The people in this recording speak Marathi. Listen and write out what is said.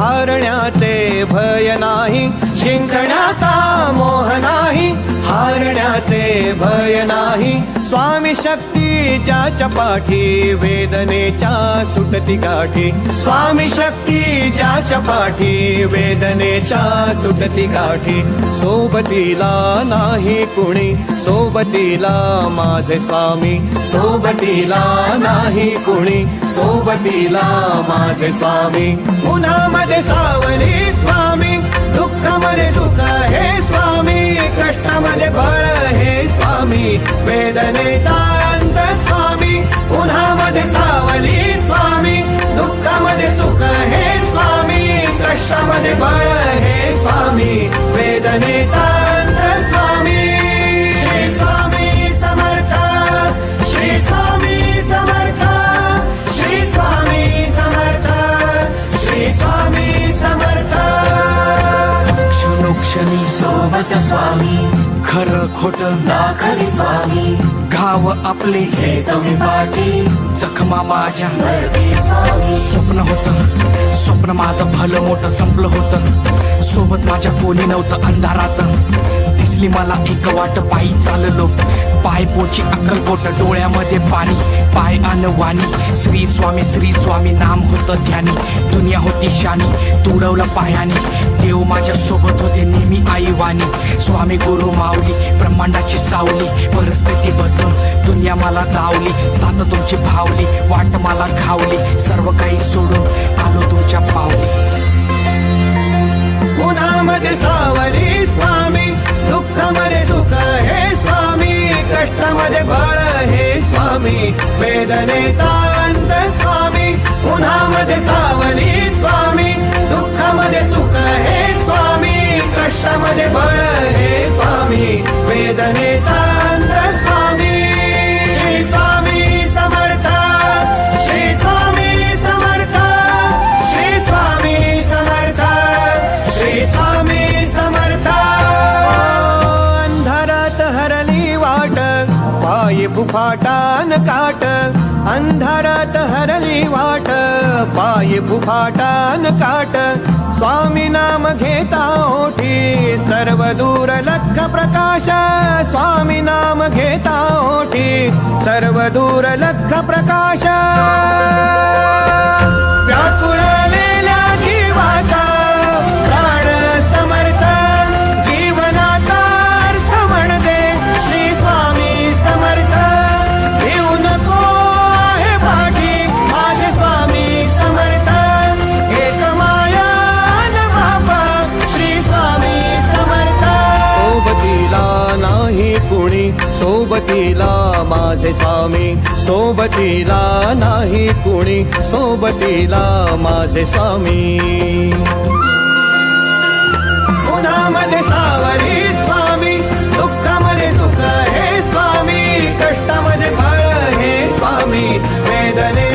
हारण्याचे भय नाही, जिंकण्याचा मोह नाही, हारण्याचे भय नाही. स्वामी शक्ती ज्याच्या पाठी, वेदनेच्या सुटती गाठी. स्वामी शक्ती ज्याच्या पाठी, वेदनेच्या सुटती गाठी. सोबतीला नाही कुणी, सोबतीला माझे स्वामी. सोबतीला नाही कुणी, सोबतीला माझे स्वामी. उन्हामध्ये सावली स्वामी, दुःखामध्ये सुख हे स्वामी, कष्टामध्ये बळ हे स्वामी, वेदनेचा अंत स्वामी. उन्हामध्ये सावली स्वामी, दुःखामध्ये सुख हे स्वामी, कष्टामध्ये बळ हे स्वामी, वेदनेचा अंत स्वामी. श्री स्वामी समर्थ, श्री स्वामी समर्थ, श्री स्वामी समर्थ, श्री स्वामी समर्थ. क्षणोक्षणी सोबत स्वामी, खरं खोट दाखली स्वामी. घाव आपले घेतो मी पाठी, जखमा माझ्या स्वामी. स्वप्न होतं, स्वप्न माझं भलं मोठं संपलं होतं. सोबत माझ्या कोणी नव्हतं अंधारात. दिसली मला एक वाट, पायी चाललो पाय पोची अक्कलकोट. डोळ्यामध्ये पाणी, पाय अन वाणी. श्री स्वामी नाम होतं ध्यानी. दुनिया होती शानी, तुडवलं पायाने. देव माझ्या सोबत होते नेहमी आई वाणी. स्वामी गुरु माऊली, ब्रह्मांडाची सावली. परिस्थिती बदलून दुनिया मला धावली. साथ तुमची भावली, वाट मला घावली. सर्व काही सोडून आलो तुमच्या पावली. उन्हामध्ये सावली स्वामी, दुःखामध्ये सुख हे स्वामी, कष्टामध्ये बळ हे स्वामी, वेदनेचा अंत स्वामी. उन्हामध्ये सावली स्वामी, दुःखामध्ये सुख हे स्वामी, कष्टामध्ये बळ हे स्वामी, वेदनेचा अंत स्वामी. श्री स्वामी समर्थ, श्री स्वामी समर्थ, श्री स्वामी समर्थ, श्री स्वामी समर्थ. अंधारात हरली वाट, पायी फुफाटान काट. अंधारात हरली वाट, पायी फुफाटान काट. स्वामी नाम घेता ओठी, सर्व दूर लख प्रकाश. स्वामी नाम घेता ओठी, सर्व दूर लख प्रकाश. व्याकुळलेल्या जीवाचा प्राण समर्थ, जीवनाचा अर्थ म्हणते श्री स्वामी समर्थ. भिवू नको आहे पाठी माझे स्वामी समर्थ. एक माया न बापा श्री स्वामी समर्थ. सोबतीला नाही कुणी, सोबतीला माझे स्वामी. सोबतीला नाही कुणी, सोबतीला माझे स्वामी. उन्हामध्ये सावली स्वामी, दुःखामध्ये सुख हे स्वामी, कष्टामध्ये बळ हे स्वामी, वेदने